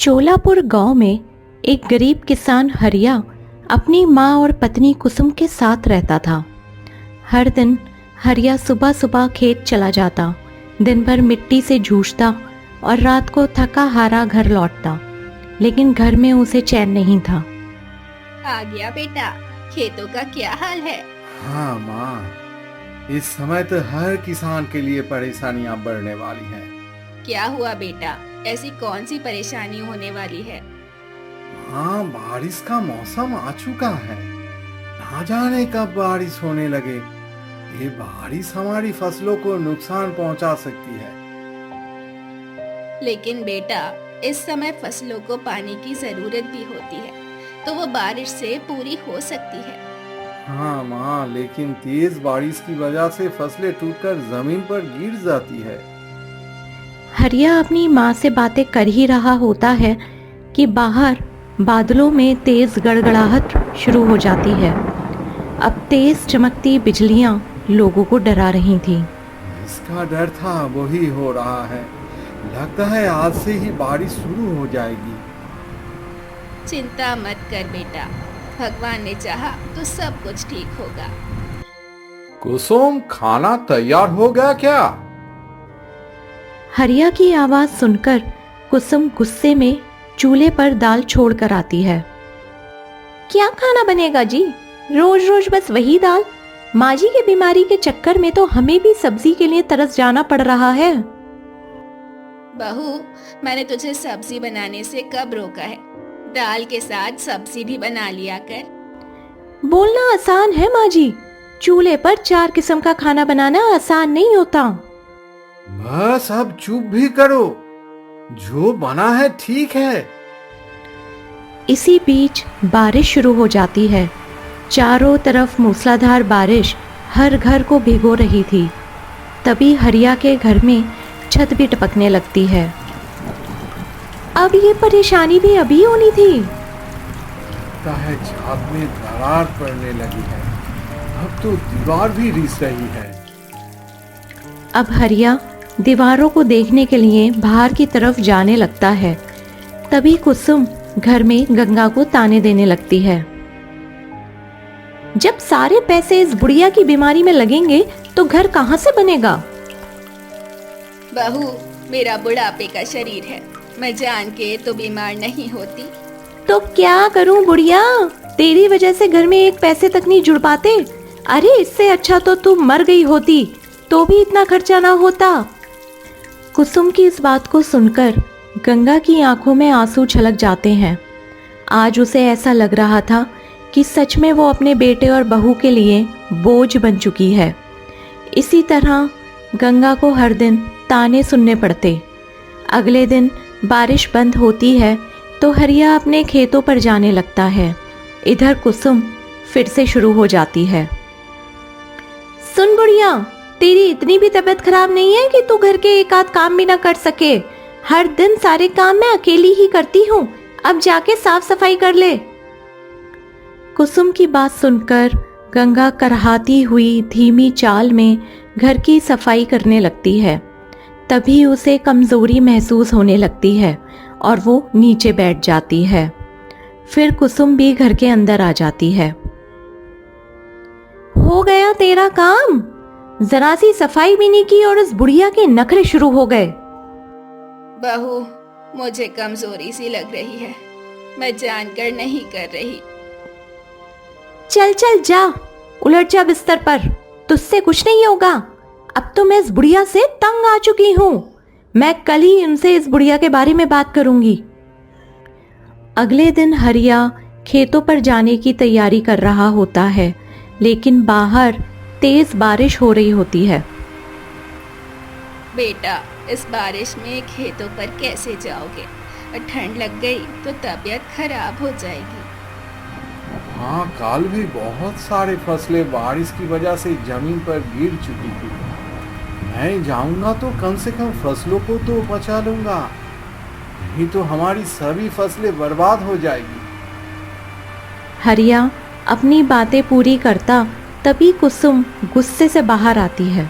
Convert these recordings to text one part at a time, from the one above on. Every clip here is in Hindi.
चोलापुर गांव में एक गरीब किसान हरिया अपनी माँ और पत्नी कुसुम के साथ रहता था। हर दिन हरिया सुबह सुबह खेत चला जाता, दिन भर मिट्टी से जूझता और रात को थका हारा घर लौटता, लेकिन घर में उसे चैन नहीं था। आ गया बेटा, खेतों का क्या हाल है? हाँ माँ, इस समय तो हर किसान के लिए परेशानियां बढ़ने वाली हैं। क्या हुआ बेटा, ऐसी कौन सी परेशानी होने वाली है? हाँ, बारिश का मौसम आ चुका है, ना जाने कब बारिश होने लगे। ये बारिश हमारी फसलों को नुकसान पहुंचा सकती है। लेकिन बेटा, इस समय फसलों को पानी की जरूरत भी होती है, तो वो बारिश से पूरी हो सकती है। हाँ माँ, लेकिन तेज बारिश की वजह से फसलें टूटकर जमीन पर गिर जाती है। हरिया अपनी माँ से बातें कर ही रहा होता है कि बाहर बादलों में तेज गड़गड़ाहट शुरू हो जाती है। अब तेज चमकती बिजलियां लोगों को डरा रही थी। इसका डर था वही हो रहा है। लगता है आज से ही बारिश शुरू हो जाएगी। चिंता मत कर बेटा, भगवान ने चाहा तो सब कुछ ठीक होगा। कुसुम, खाना तैयार हो गया क्या? हरिया की आवाज सुनकर कुसुम गुस्से में चूल्हे पर दाल छोड़कर आती है। क्या खाना बनेगा जी, रोज रोज बस वही दाल। माँ जी की बीमारी के चक्कर में तो हमें भी सब्जी के लिए तरस जाना पड़ रहा है। बहू, मैंने तुझे सब्जी बनाने से कब रोका है? दाल के साथ सब्जी भी बना लिया कर। बोलना आसान है माँ जी, चूल्हे पर 4 किस्म का खाना बनाना आसान नहीं होता। बस अब चुप भी करो, जो बना है ठीक है। इसी बीच बारिश शुरू हो जाती है। चारों तरफ मूसलाधार बारिश हर घर को भिगो रही थी। तभी हरिया के घर में छत भी टपकने लगती है। अब ये परेशानी भी अभी होनी थी। लगता है छत में दरार पड़ने लगी है। अब तो दीवार भी रिस रही है। अब हरिया दीवारों को देखने के लिए बाहर की तरफ जाने लगता है। तभी कुसुम घर में गंगा को ताने देने लगती है। जब सारे पैसे इस बुढ़िया की बीमारी में लगेंगे तो घर कहाँ से बनेगा? बहू, मेरा बुढ़ापे का शरीर है, मैं जान के तो बीमार नहीं होती। तो क्या करूं बुढ़िया, तेरी वजह से घर में एक पैसे तक नहीं जुड़ पाते। अरे इससे अच्छा तो तू मर गई होती तो भी इतना खर्चा ना होता। कुसुम की इस बात को सुनकर गंगा की आंखों में आंसू छलक जाते हैं। आज उसे ऐसा लग रहा था कि सच में वो अपने बेटे और बहू के लिए बोझ बन चुकी है। इसी तरह गंगा को हर दिन ताने सुनने पड़ते। अगले दिन बारिश बंद होती है तो हरिया अपने खेतों पर जाने लगता है। इधर कुसुम फिर से शुरू हो जाती है। सुन बुढ़िया, तेरी इतनी भी तबीयत खराब नहीं है कि तू घर के एक आध काम भी ना कर सके। हर दिन सारे काम मैं अकेली ही करती हूँ, अब जाके साफ सफाई कर ले। कुसुम की बात सुनकर गंगा करहाती हुई धीमी चाल में घर की सफाई करने लगती है। तभी उसे कमजोरी महसूस होने लगती है और वो नीचे बैठ जाती है। फिर कुसुम भी घर के अंदर आ जाती है। हो गया तेरा काम, जरा सी सफाई भी नहीं की और उस बुढ़िया के नखरे शुरू हो गए। बहू, मुझे कमजोरी सी लग रही है, मैं जानकर नहीं कर रही। चल चल जा, उलट जा बिस्तर पर, तुझसे कुछ नहीं होगा। अब तो मैं इस बुढ़िया से तंग आ चुकी हूँ। मैं कल ही उनसे इस बुढ़िया के बारे में बात करूंगी। अगले दिन हरिया खेतों पर जाने की तैयारी कर रहा होता है, लेकिन बाहर तेज बारिश हो रही होती है। बेटा, इस बारिश में खेतों पर कैसे जाओगे? ठंड लग गई तो तबीयत खराब हो जाएगी। हाँ, कल भी बहुत सारे फसलें बारिश की वजह से जमीन पर गिर चुकी थी। मैं जाऊंगा तो कम से कम फसलों को तो बचा लूंगा, नहीं तो हमारी सभी फसलें बर्बाद हो जाएगी। हरिया अपनी बातें पूरी करता तभी कुसुम गुस्से से बाहर आती है।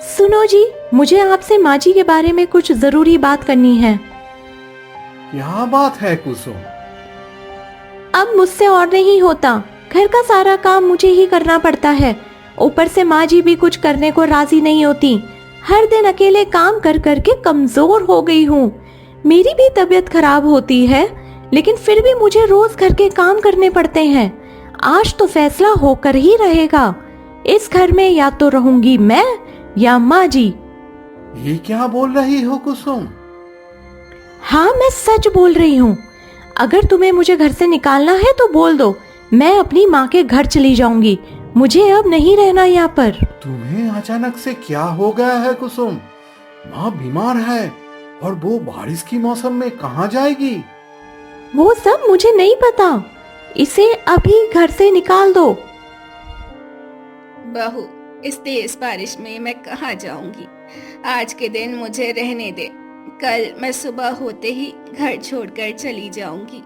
सुनो जी, मुझे आपसे माँ जी के बारे में कुछ जरूरी बात करनी है। क्या बात है कुसुम? अब मुझसे और नहीं होता। घर का सारा काम मुझे ही करना पड़ता है। ऊपर से माँ जी भी कुछ करने को राजी नहीं होती। हर दिन अकेले काम कर करके कमजोर हो गई हूँ। मेरी भी तबीयत खराब होती है, लेकिन फिर भी मुझे रोज घर के काम करने पड़ते हैं। आज तो फैसला होकर ही रहेगा। इस घर में या तो रहूंगी मैं या माँ जी। ये क्या बोल रही हो कुसुम? हाँ, मैं सच बोल रही हूँ। अगर तुम्हें मुझे घर से निकालना है तो बोल दो, मैं अपनी माँ के घर चली जाऊंगी। मुझे अब नहीं रहना यहाँ पर। तुम्हें अचानक से क्या हो गया है कुसुम? माँ बीमार है और वो बारिश की मौसम में कहाँ जाएगी? वो सब मुझे नहीं पता। इसे अभी घर से निकाल दो। बहू, इस तेज बारिश में मैं कहाँ जाऊंगी? आज के दिन मुझे रहने दे। कल मैं सुबह होते ही घर छोड़कर चली जाऊंगी।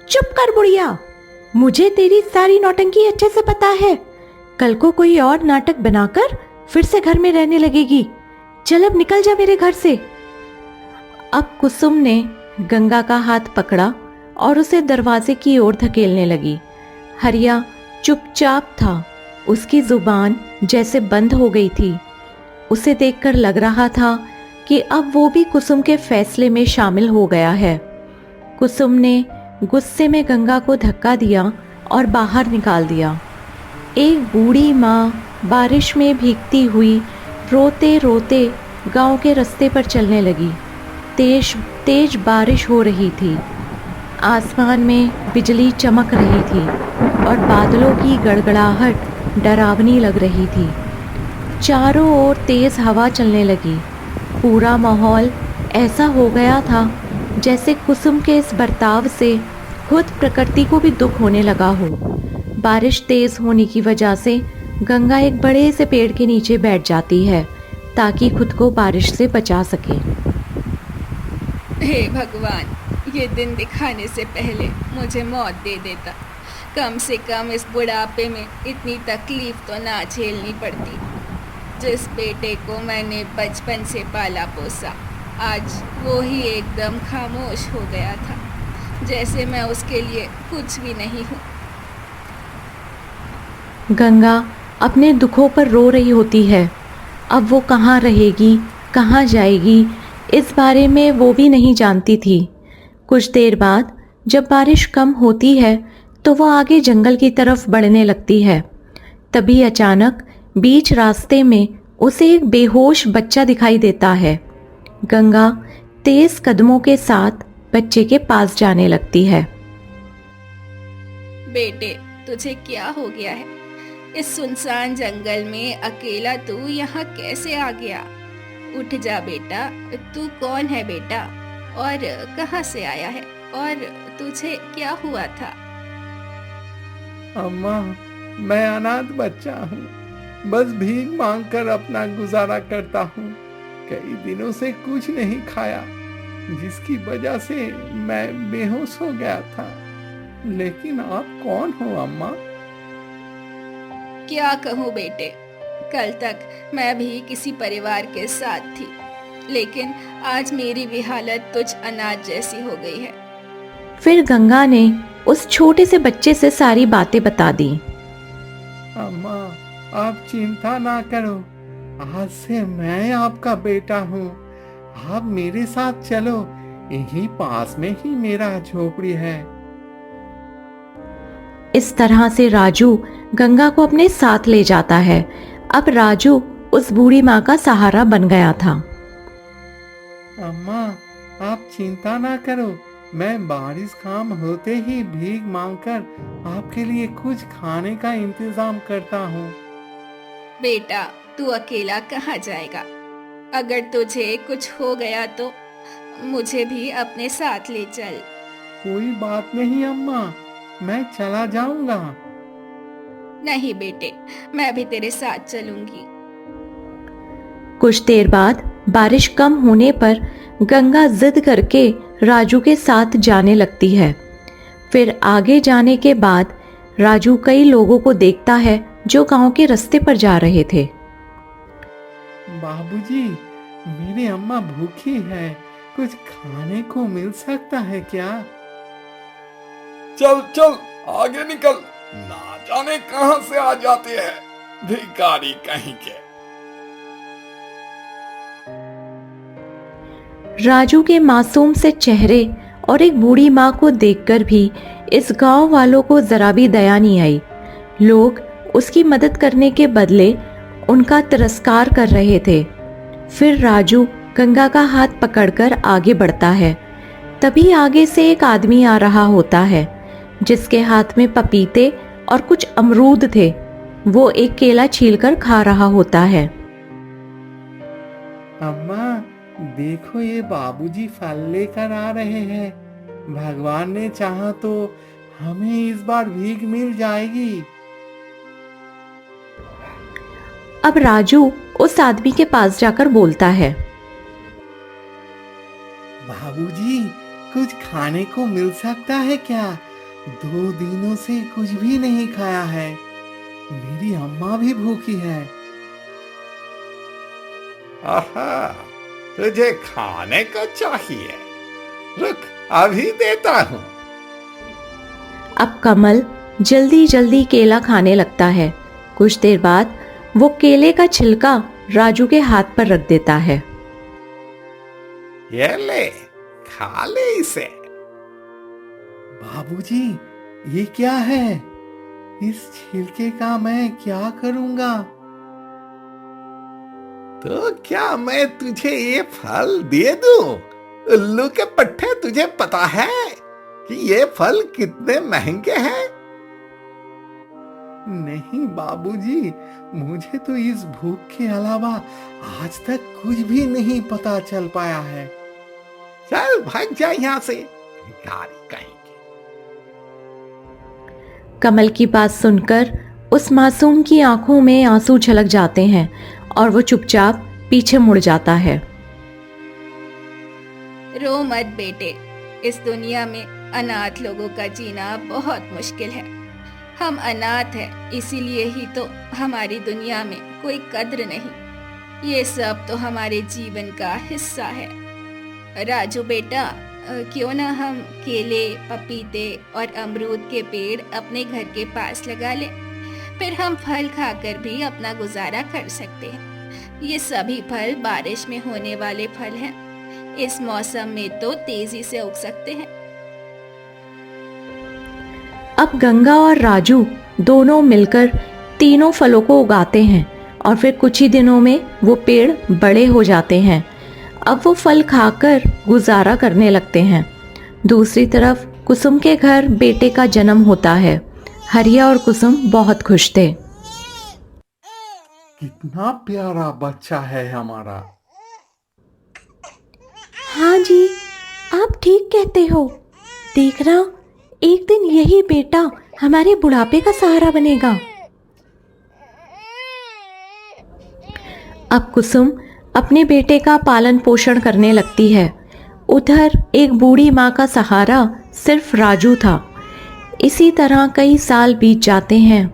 चुप कर बुढ़िया। मुझे तेरी सारी नौटंकी अच्छे से पता है। कल को कोई और नाटक बनाकर फिर से घर में रहने लगेगी। चल अब निकल जा मेरे घर से। अब कुसुम ने गंगा का हाथ पकड़ा और उसे दरवाजे की ओर धकेलने लगी। हरिया चुपचाप था। उसकी जुबान जैसे बंद हो गई थी। उसे देखकर लग रहा था कि अब वो भी कुसुम के फैसले में शामिल हो गया है। कुसुम ने गुस्से में गंगा को धक्का दिया और बाहर निकाल दिया। एक बूढ़ी माँ बारिश में भीगती हुई रोते रोते गांव के रास्ते पर चलने लगी। तेज तेज बारिश हो रही थी। आसमान में बिजली चमक रही थी और बादलों की गड़गड़ाहट डरावनी लग रही थी। चारों ओर तेज हवा चलने लगी। पूरा माहौल ऐसा हो गया था जैसे कुसुम के इस बर्ताव से खुद प्रकृति को भी दुख होने लगा हो। बारिश तेज होने की वजह से गंगा एक बड़े से पेड़ के नीचे बैठ जाती है ताकि खुद को बारिश से बचा सके। हे भगवान, ये दिन दिखाने से पहले मुझे मौत दे देता। कम से कम इस बुढ़ापे में इतनी तकलीफ तो ना झेलनी पड़ती। जिस बेटे को मैंने बचपन से पाला पोसा, आज वो ही एकदम खामोश हो गया था, जैसे मैं उसके लिए कुछ भी नहीं हूँ। गंगा अपने दुखों पर रो रही होती है। अब वो कहाँ रहेगी, कहाँ जाएगी, इस बारे में वो भी नहीं जानती थी। कुछ देर बाद जब बारिश कम होती है तो वो आगे जंगल की तरफ बढ़ने लगती है। तभी अचानक बीच रास्ते में उसे एक बेहोश बच्चा दिखाई देता है। गंगा तेज कदमों के साथ बच्चे के पास जाने लगती है। बेटे, तुझे क्या हो गया है? इस सुनसान जंगल में अकेला तू यहाँ कैसे आ गया? उठ जा बेटा। तू कौन है बेटा, और कहाँ से आया है, और तुझे क्या हुआ था? अम्मा, मैं अनाथ बच्चा हूँ। बस भीख मांगकर अपना गुजारा करता हूँ। कई दिनों से कुछ नहीं खाया, जिसकी वजह से मैं बेहोश हो गया था। लेकिन आप कौन हो अम्मा? क्या कहूँ बेटे, कल तक मैं भी किसी परिवार के साथ थी, लेकिन आज मेरी भी हालत तुझ अनाथ जैसी हो गई है। फिर गंगा ने उस छोटे से बच्चे से सारी बातें बता दी। अम्मा, आप चिंता ना करो। आज से मैं आपका बेटा हूँ। आप मेरे साथ चलो। यहीं पास में ही मेरा झोपड़ी है। इस तरह से राजू गंगा को अपने साथ ले जाता है। अब राजू उस बूढ़ी माँ का सहारा बन गया था। अम्मा, आप चिंता ना करो। मैं बारिश काम होते ही भीख मांगकर आपके लिए कुछ खाने का इंतजाम करता हूँ। बेटा, तू अकेला कहाँ जाएगा? अगर तुझे कुछ हो गया तो मुझे भी अपने साथ ले चल। कोई बात नहीं अम्मा, मैं चला जाऊंगा। नहीं बेटे, मैं भी तेरे साथ चलूंगी। कुछ देर बाद बारिश कम होने पर गंगा जिद करके राजू के साथ जाने लगती है। फिर आगे जाने के बाद राजू कई लोगों को देखता है जो गांव के रास्ते पर जा रहे थे। बाबूजी, मेरी अम्मा भूखी है। कुछ खाने को मिल सकता है क्या? चल चल आगे निकल, ना जाने कहां से आ जाते हैं भिखारी कहीं के। राजू के मासूम से चेहरे और एक बूढ़ी माँ को देखकर भी इस गांव वालों को जरा भी दया नहीं आई। लोग उसकी मदद करने के बदले उनका तिरस्कार कर रहे थे। फिर राजू गंगा का हाथ पकड़कर आगे बढ़ता है। तभी आगे से एक आदमी आ रहा होता है जिसके हाथ में पपीते और कुछ अमरूद थे। वो एक केला छीलकर खा रहा होता है। अम्मा देखो, ये बाबूजी फल लेकर आ रहे हैं। भगवान ने चाहा तो हमें इस बार भीख मिल जाएगी। अब राजू उस आदमी के पास जाकर बोलता है, बाबूजी कुछ खाने को मिल सकता है क्या? 2 दिनों से कुछ भी नहीं खाया है। मेरी अम्मा भी भूखी है। आहा, तुझे खाने को चाहिए? रुक, अभी देता हूँ। अब कमल जल्दी जल्दी केला खाने लगता है। कुछ देर बाद वो केले का छिलका राजू के हाथ पर रख देता है। ये ले, खा ले इसे। बाबूजी ये क्या है? इस छिलके का मैं क्या करूंगा? तो क्या मैं तुझे ये फल दे दूं? उल्लू के पट्टे, तुझे पता है कि ये फल कितने महंगे हैं? नहीं बाबूजी, मुझे तो इस भूख के अलावा आज तक कुछ भी नहीं पता चल पाया है। चल भाग जा यहाँ से, भिखारी कहीं के। कमल की बात सुनकर उस मासूम की आंखों में आंसू छलक जाते हैं और वो चुपचाप पीछे मुड़ जाता है। रो मत बेटे, इस दुनिया में अनाथ लोगों का जीना बहुत मुश्किल है। हम अनाथ हैं, इसीलिए ही तो हमारी दुनिया में कोई कद्र नहीं। ये सब तो हमारे जीवन का हिस्सा है। राजू बेटा, क्यों ना हम केले, पपीते और अमरूद के पेड़ अपने घर के पास लगा लें। फिर हम फल खाकर भी अपना गुजारा कर सकते हैं। ये सभी फल बारिश में होने वाले फल हैं। इस मौसम में तो तेजी से उग सकते हैं। अब गंगा और राजू दोनों मिलकर तीनों फलों को उगाते हैं और फिर कुछ ही दिनों में वो पेड़ बड़े हो जाते हैं। अब वो फल खाकर गुजारा करने लगते हैं। दूसरी तरफ कुसुम के घर बेटे का जन्म होता है। हरिया और कुसुम बहुत खुश थे। कितना प्यारा बच्चा है हमारा। हाँ जी, आप ठीक कहते हो। देखना, एक दिन यही बेटा हमारे बुढ़ापे का सहारा बनेगा। अब कुसुम अपने बेटे का पालन पोषण करने लगती है। उधर एक बूढ़ी माँ का सहारा सिर्फ राजू था। इसी तरह कई साल बीत जाते हैं।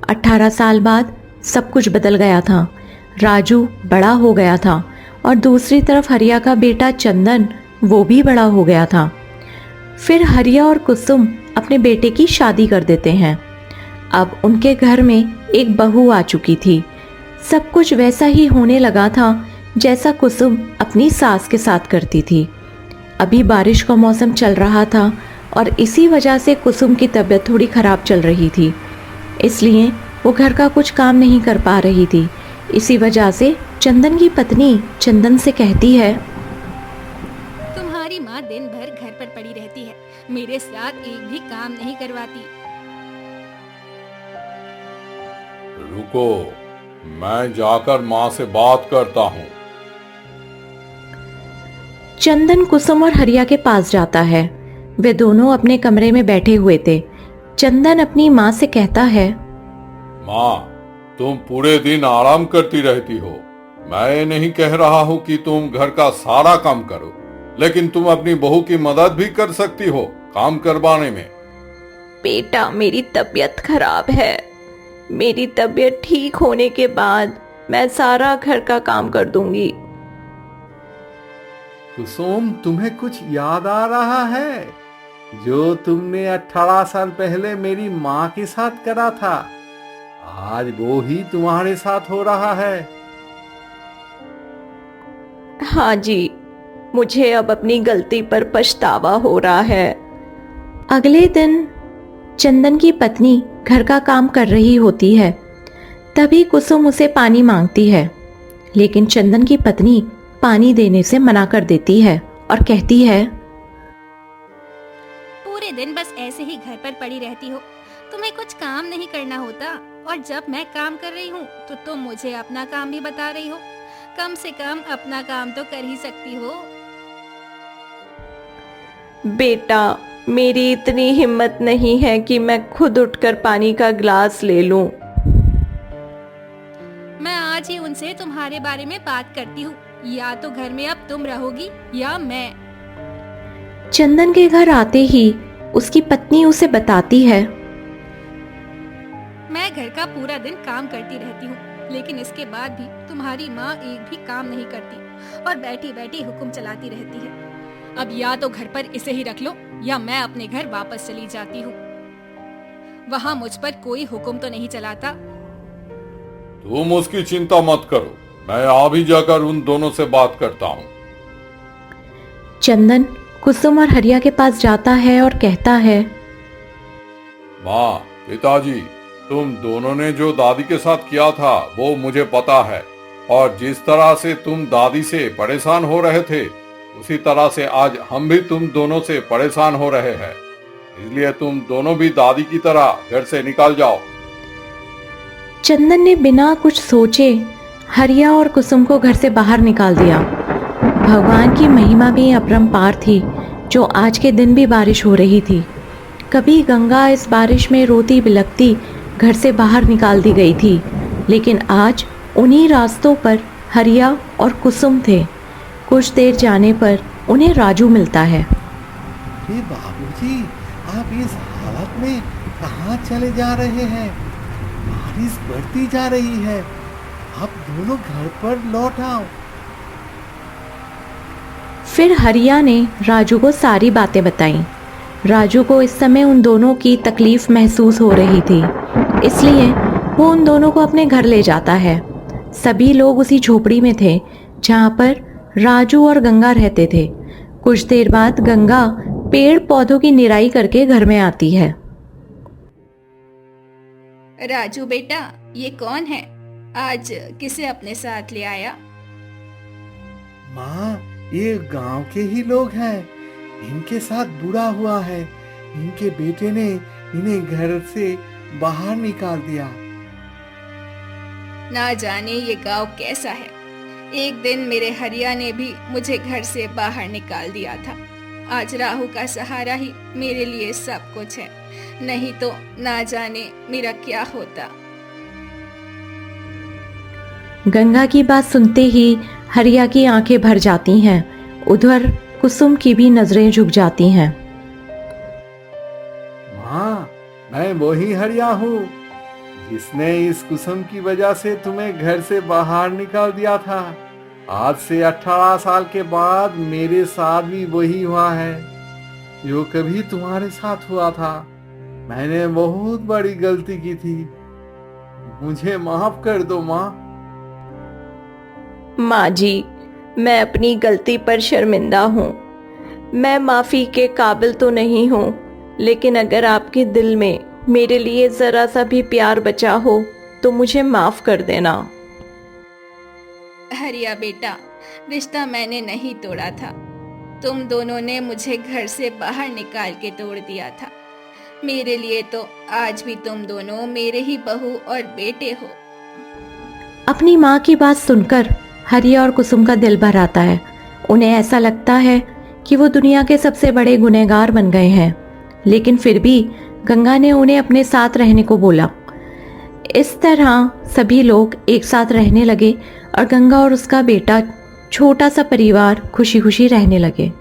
18 साल बाद सब कुछ बदल गया था। राजू बड़ा हो गया था और दूसरी तरफ हरिया का बेटा चंदन, वो भी बड़ा हो गया था। फिर हरिया और कुसुम अपने बेटे की शादी कर देते हैं। अब उनके घर में एक बहू आ चुकी थी। सब कुछ वैसा ही होने लगा था जैसा कुसुम अपनी सास के साथ करती थी। अभी बारिश का मौसम चल रहा था और इसी वजह से कुसुम की तबीयत थोड़ी खराब चल रही थी, इसलिए वो घर का कुछ काम नहीं कर पा रही थी। इसी वजह से चंदन की पत्नी चंदन से कहती है, तुम्हारी माँ दिन भर घर पर पड़ी रहती है, मेरे साथ एक भी काम नहीं करवाती। रुको, मैं जाकर माँ से बात करता हूँ। चंदन कुसुम और हरिया के पास जाता है। वे दोनों अपने कमरे में बैठे हुए थे। चंदन अपनी माँ से कहता है, माँ, तुम पूरे दिन आराम करती रहती हो। मैं ये नहीं कह रहा हूँ कि तुम घर का सारा काम करो, लेकिन तुम अपनी बहू की मदद भी कर सकती हो काम करवाने में। बेटा, मेरी तबीयत खराब है। मेरी तबीयत ठीक होने के बाद मैं सारा घर का काम कर दूंगी। कुसुम, तुम्हें कुछ याद आ रहा है जो तुमने 18 साल पहले मेरी माँ के साथ करा था? आज वो ही तुम्हारे साथ हो रहा है। हाँ जी, मुझे अब अपनी गलती पर पछतावा हो रहा है। अगले दिन चंदन की पत्नी घर का काम कर रही होती है। तभी कुसुम उसे पानी मांगती है, लेकिन चंदन की पत्नी पानी देने से मना कर देती है और कहती है, पूरे दिन बस ऐसे ही घर पर पड़ी रहती हो, तुम्हें कुछ काम नहीं करना होता। और जब मैं काम कर रही हूँ तो तुम मुझे अपना काम भी बता रही हो। कम से कम अपना काम तो कर ही सकती हो। बेटा, मेरी इतनी हिम्मत नहीं है कि मैं खुद उठकर पानी का ग्लास ले लूं। मैं आज ही उनसे तुम्हारे बारे में बात करती हूँ। या तो घर में अब तुम रहोगी या मैं। चंदन के घर आते ही उसकी पत्नी उसे बताती है, मैं घर का पूरा दिन काम करती रहती हूँ, लेकिन इसके बाद भी तुम्हारी माँ एक भी काम नहीं करती और बैठी बैठी हुक्म चलाती रहती है। अब या तो घर पर इसे ही रख लो या मैं अपने घर वापस चली जाती हूँ। वहाँ मुझ पर कोई हुक्म तो नहीं चलाता। तुम उसकी चिंता मत करो, मैं अभी जाकर उन दोनों से बात करता हूँ। चंदन कुसुम और हरिया के पास जाता है और कहता है, माँ, पिताजी, तुम दोनों ने जो दादी के साथ किया था वो मुझे पता है, और जिस तरह से तुम दादी से परेशान हो रहे थे उसी तरह से आज हम भी तुम दोनों से परेशान हो रहे हैं। इसलिए तुम दोनों भी दादी की तरह घर से निकल जाओ। चंदन ने बिना कुछ सोचे हरिया और कुसुम को घर से बाहर निकाल दिया। भगवान की महिमा भी अपरंपार थी, जो आज के दिन भी बारिश हो रही थी। कभी गंगा इस बारिश में रोती बिलखती घर से बाहर निकाल दी गई थी, लेकिन आज उन्हीं रास्तों पर हरिया और कुसुम थे। कुछ देर जाने पर उन्हें राजू मिलता है। अरे बाबूजी, आप इस हालत में कहाँ चले जा रहे हैं? बारिश बढ़ती जा रही है, आप दोनों घर पर लौट आओ। फिर हरिया ने राजू को सारी बातें बताईं। राजू को इस समय उन दोनों की तकलीफ महसूस हो रही थी, इसलिए वो उन दोनों को अपने घर ले जाता है। सभी लोग उसी झोपड़ी में थे जहाँ पर राजू और गंगा रहते थे। कुछ देर बाद गंगा पेड़ पौधों की निराई करके घर में आती है। राजू बेटा, ये कौन है? आज किसे अपने साथ ले आया? माँ, ये गांव के ही लोग हैं। इनके साथ बुरा हुआ है। इनके बेटे ने इन्हें घर से बाहर निकाल दिया। ना जाने ये गांव कैसा है। एक दिन मेरे हरिया ने भी मुझे घर से बाहर निकाल दिया था। आज राहु का सहारा ही मेरे लिए सब कुछ है, नहीं तो ना जाने मेरा क्या होता। गंगा की बात सुनते ही हरिया की आंखें भर जाती हैं। उधर कुसुम की भी नजरें झुक जाती हैं। माँ, मैं वही हरिया हूँ जिसने इस कुसुम की वजह से तुम्हें घर से बाहर निकाल दिया था। आज से 18 साल के बाद मेरे साथ भी वही हुआ है जो कभी तुम्हारे साथ हुआ था। मैंने बहुत बड़ी गलती की थी, मुझे माफ कर दो माँ। माँ जी, मैं अपनी गलती पर शर्मिंदा हूँ। मैं माफ़ी के काबिल तो नहीं हूँ, लेकिन अगर आपके दिल में मेरे लिए ज़रा सा भी प्यार बचा हो तो मुझे माफ़ कर देना। हरिया बेटा, रिश्ता मैंने नहीं तोड़ा था। तुम दोनों ने मुझे घर से बाहर निकाल के तोड़ दिया था। मेरे लिए तो आज भी तुम दोनों मेरे ही बहू और बेटे हो। अपनी माँ की बात सुनकर हरिया और कुसुम का दिल भर आता है। उन्हें ऐसा लगता है कि वो दुनिया के सबसे बड़े गुनहगार बन गए हैं, लेकिन फिर भी गंगा ने उन्हें अपने साथ रहने को बोला। इस तरह सभी लोग एक साथ रहने लगे और गंगा और उसका बेटा, छोटा सा परिवार खुशी खुशी रहने लगे।